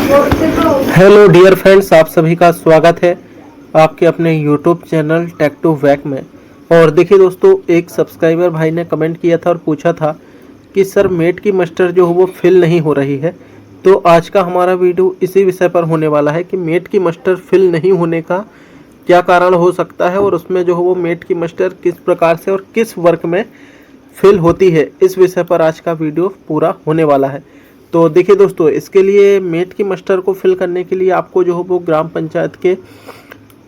Hello dear friends, आप सभी का स्वागत है आपके अपने यूट्यूब चैनल टेक टू वैक में। और देखिए दोस्तों, एक सब्सक्राइबर भाई ने कमेंट किया था और पूछा था कि सर मेट की मस्टर जो है वो फिल नहीं हो रही है। तो आज का हमारा वीडियो इसी विषय पर होने वाला है कि मेट की मस्टर फिल नहीं होने का क्या कारण हो सकता है और उसमें जो है वो मेट की मस्टर किस प्रकार से और किस वर्क में फिल होती है। इस विषय पर आज का वीडियो पूरा होने वाला है। तो देखिए दोस्तों, इसके लिए मेट की मस्टर को फिल करने के लिए आपको जो है वो ग्राम पंचायत के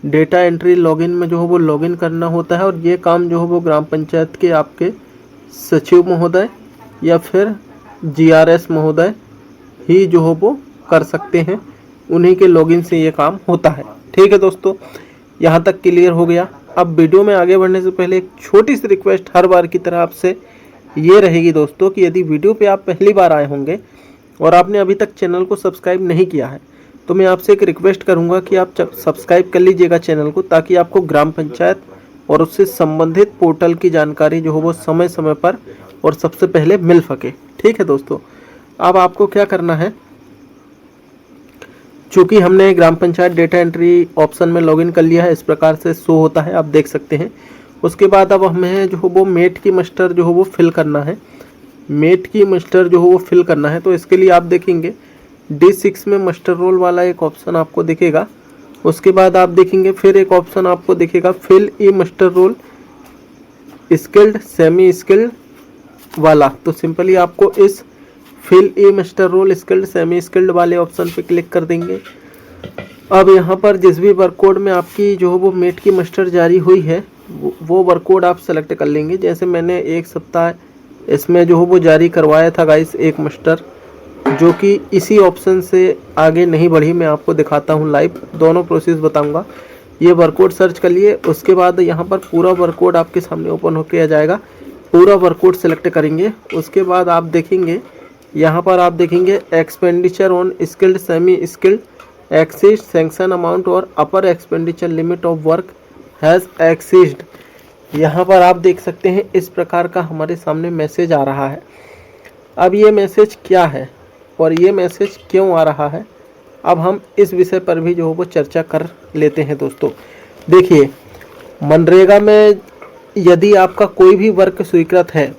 डेटा एंट्री लॉगिन में जो है वो लॉगिन करना होता है। और ये काम जो है वो ग्राम पंचायत के आपके सचिव महोदय या फिर जीआरएस महोदय ही जो है वो कर सकते हैं। उन्हीं के लॉगिन से ये काम होता है। ठीक है दोस्तों, यहाँ तक क्लियर हो गया। अब वीडियो में आगे बढ़ने से पहले एक छोटी सी रिक्वेस्ट हर बार की तरह आपसे ये रहेगी दोस्तों कि यदि वीडियो पे आप पहली बार आए होंगे और आपने अभी तक चैनल को सब्सक्राइब नहीं किया है तो मैं आपसे एक रिक्वेस्ट करूंगा कि आप सब्सक्राइब कर लीजिएगा चैनल को, ताकि आपको ग्राम पंचायत और उससे संबंधित पोर्टल की जानकारी जो हो वो समय समय पर और सबसे पहले मिल सके। ठीक है दोस्तों, अब आपको क्या करना है, चूँकि हमने ग्राम पंचायत डेटा एंट्री ऑप्शन में लॉगिन कर लिया है, इस प्रकार से शो होता है, आप देख सकते हैं। उसके बाद अब हमें जो हो वो मेट की मस्टर जो हो वो फिल करना है। मेट की मस्टर जो हो वो फिल करना है, तो इसके लिए आप देखेंगे D6 में मस्टर रोल वाला एक ऑप्शन आपको दिखेगा। उसके बाद आप देखेंगे फिर एक ऑप्शन आपको दिखेगा fill e muster roll skilled semi skilled वाला। तो सिंपली आपको इस fill e muster roll skilled semi skilled वाले ऑप्शन पे क्लिक कर देंगे। अब यहाँ पर जिस भी वर्क कोड में आपकी जो वो मेट की मस्टर जारी हुई है वो वर्क कोड आप सेलेक्ट कर लेंगे। जैसे मैंने एक सप्ताह इसमें जो हो वो जारी करवाया था गाइस एक मस्टर, जो कि इसी ऑप्शन से आगे नहीं बढ़ी। मैं आपको दिखाता हूँ लाइव, दोनों प्रोसेस बताऊंगा। ये वर्क कोड सर्च कर लिए, उसके बाद यहाँ पर पूरा वर्क कोड आपके सामने ओपन होके आ जाएगा। पूरा वर्क कोड सेलेक्ट करेंगे। उसके बाद आप देखेंगे यहाँ पर आप देखेंगे expenditure on skilled semi skilled exist sanction amount और upper expenditure limit of work has exceed. यहाँ पर आप देख सकते हैं इस प्रकार का हमारे सामने मैसेज आ रहा है। अब ये मैसेज क्या है और ये मैसेज क्यों आ रहा है, अब हम इस विषय पर भी जो है वो चर्चा कर लेते हैं दोस्तों। देखिए, मनरेगा में यदि आपका कोई भी वर्क स्वीकृत है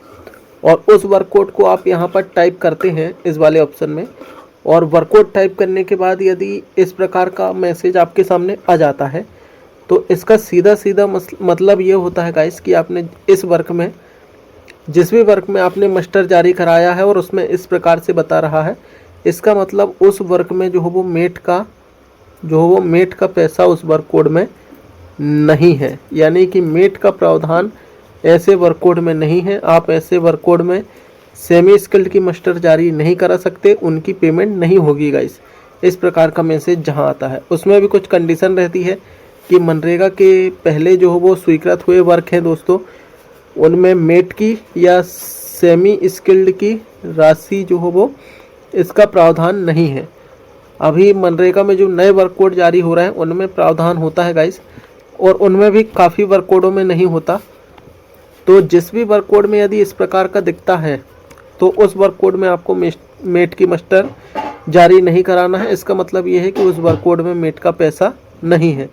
और उस वर्क कोड को आप यहाँ पर टाइप करते हैं इस वाले ऑप्शन में, और वर्क कोड टाइप करने के बाद यदि इस प्रकार का मैसेज आपके सामने आ जाता है, तो इसका सीधा सीधा मतलब ये होता है गाइस कि आपने इस वर्क में, जिस भी वर्क में आपने मस्टर जारी कराया है और उसमें इस प्रकार से बता रहा है, इसका मतलब उस वर्क में जो हो वो मेट का पैसा उस वर्क कोड में नहीं है। यानी कि मेट का प्रावधान ऐसे वर्क कोड में नहीं है। आप ऐसे वर्क कोड में सेमी स्किल्ड की मस्टर जारी नहीं करा सकते, उनकी पेमेंट नहीं होगी गाइस। इस प्रकार का मैसेज जहाँ आता है उसमें भी कुछ कंडीशन रहती है कि मनरेगा के पहले जो हो वो स्वीकृत हुए वर्क हैं दोस्तों, उनमें मेट की या सेमी स्किल्ड की राशि जो हो वो इसका प्रावधान नहीं है। अभी मनरेगा में जो नए वर्क कोड जारी हो रहे हैं उनमें प्रावधान होता है गाइस, और उनमें भी काफ़ी वर्क कोडों में नहीं होता। तो जिस भी वर्क कोड में यदि इस प्रकार का दिखता है तो उस वर्क कोड में आपको मेट की मस्टर जारी नहीं कराना है। इसका मतलब ये है कि उस वर्क कोड में मेट का पैसा नहीं है,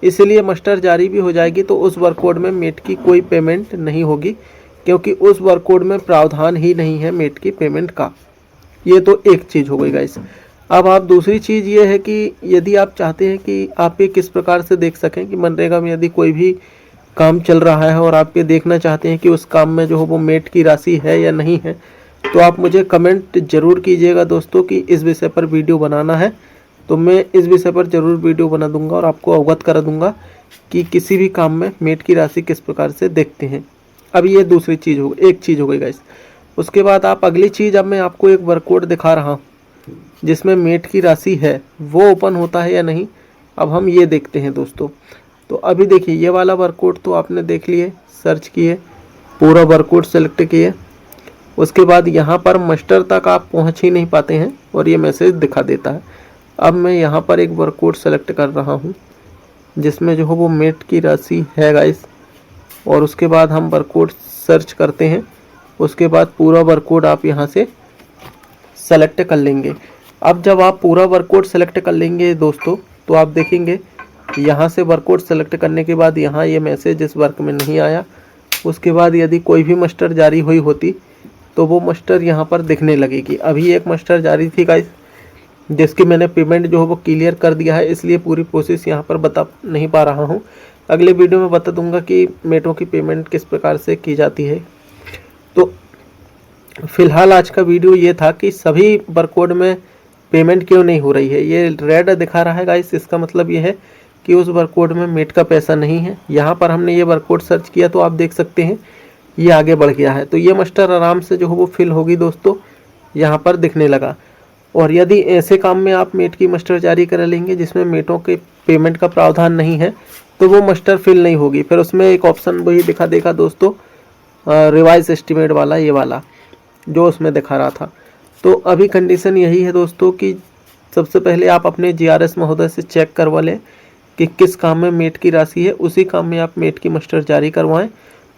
इसलिए मस्टर जारी भी हो जाएगी तो उस वर्क कोड में मेट की कोई पेमेंट नहीं होगी, क्योंकि उस वर्क कोड में प्रावधान ही नहीं है मेट की पेमेंट का। ये तो एक चीज़ हो गई गाइस। अब आप दूसरी चीज़ ये है कि यदि आप चाहते हैं कि आप ये किस प्रकार से देख सकें कि मनरेगा में यदि कोई भी काम चल रहा है और आप ये देखना चाहते हैं कि उस काम में जो हो वो मेट की राशि है या नहीं है, तो आप मुझे कमेंट ज़रूर कीजिएगा दोस्तों कि इस विषय पर वीडियो बनाना है। तो मैं इस विषय पर ज़रूर वीडियो बना दूंगा और आपको अवगत करा दूंगा कि किसी भी काम में मेट की राशि किस प्रकार से देखते हैं। अब ये दूसरी चीज़ हो गई, एक चीज़ हो गई गाइस। उसके बाद आप अगली चीज़, अब मैं आपको एक वर्क कोड दिखा रहा हूँ जिसमें मेट की राशि है, वो ओपन होता है या नहीं, अब हम ये देखते हैं दोस्तों। तो अभी देखिए, ये वाला वर्क कोड तो आपने देख लिए, सर्च किए, पूरा वर्क कोड सेलेक्ट किए। उसके बाद यहाँ पर मस्टर तक आप पहुँच ही नहीं पाते हैं और ये मैसेज दिखा देता है। अब मैं यहाँ पर एक वर्क कोड सेलेक्ट कर रहा हूँ जिसमें जो हो वो मेट की राशि है गाइस, और उसके बाद हम वर्क कोड सर्च करते हैं। उसके बाद पूरा वर्क कोड आप यहाँ से सेलेक्ट कर लेंगे। अब जब आप पूरा वर्कआउट सेलेक्ट कर लेंगे दोस्तों, तो आप देखेंगे यहाँ से वर्कआउट सेलेक्ट करने के बाद यहाँ ये मैसेज इस वर्क में नहीं आया। उसके बाद यदि कोई भी मस्टर जारी हुई होती तो वो मस्टर यहाँ पर दिखने लगेगी। अभी एक मस्टर जारी थी गाइस, जिसकी मैंने पेमेंट जो है वो क्लियर कर दिया है, इसलिए पूरी प्रोसेस यहाँ पर बता नहीं पा रहा हूँ। अगले वीडियो में बता दूंगा कि मेटों की पेमेंट किस प्रकार से की जाती है। तो फिलहाल आज का वीडियो ये था कि सभी वर्कआउट में पेमेंट क्यों नहीं हो रही है। ये रेड दिखा रहा है गाइस, इसका मतलब ये है कि उस वर्कआउट में मेट का पैसा नहीं है। यहाँ पर हमने ये वर्कआउट सर्च किया तो आप देख सकते हैं ये आगे बढ़ गया है। तो ये मस्टर आराम से जो है वो फिल होगी दोस्तों, यहाँ पर दिखने लगा। और यदि ऐसे काम में आप मेट की मस्टर जारी कर लेंगे जिसमें मेटों के पेमेंट का प्रावधान नहीं है, तो वो मस्टर फिल नहीं होगी। फिर उसमें एक ऑप्शन वही दिखा देगा दोस्तों, रिवाइज एस्टिमेट वाला, ये वाला जो उसमें दिखा रहा था। तो अभी कंडीशन यही है दोस्तों कि सबसे पहले आप अपने GRS महोदय से चेक करवा लें कि किस काम में मेट की राशि है, उसी काम में आप मेट की मस्टर जारी करवाएं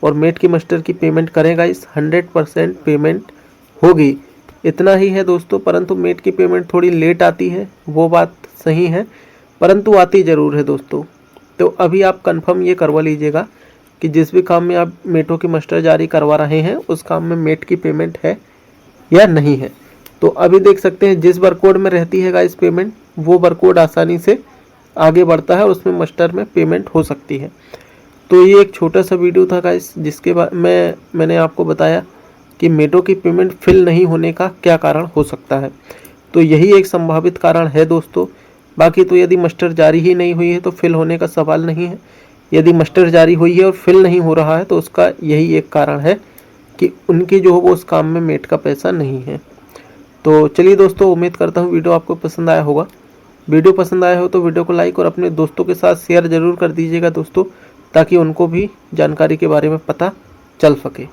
और मेट की मस्टर की पेमेंट करेगा। इस 100% पेमेंट होगी, इतना ही है दोस्तों। परंतु मेट की पेमेंट थोड़ी लेट आती है, वो बात सही है, परंतु आती ज़रूर है दोस्तों। तो अभी आप कंफर्म ये करवा लीजिएगा कि जिस भी काम में आप मेटों की मस्टर जारी करवा रहे हैं उस काम में मेट की पेमेंट है या नहीं है। तो अभी देख सकते हैं जिस वर्कआउट में रहती है गाइस पेमेंट, वो वर्कआउट आसानी से आगे बढ़ता है और उसमें मस्टर में पेमेंट हो सकती है। तो ये एक छोटा सा वीडियो था गाइस, जिसके बाद मैंने आपको बताया कि मेटों की पेमेंट फिल नहीं होने का क्या कारण हो सकता है। तो यही एक संभावित कारण है दोस्तों। बाकी तो यदि मस्टर जारी ही नहीं हुई है तो फिल होने का सवाल नहीं है। यदि मस्टर जारी हुई है और फिल नहीं हो रहा है तो उसका यही एक कारण है कि उनकी जो हो वो उस काम में मेट का पैसा नहीं है। तो चलिए दोस्तों, उम्मीद करता हूँ वीडियो आपको पसंद आया होगा। वीडियो पसंद आया हो तो वीडियो को लाइक और अपने दोस्तों के साथ शेयर ज़रूर कर दीजिएगा दोस्तों, ताकि उनको भी जानकारी के बारे में पता चल सके।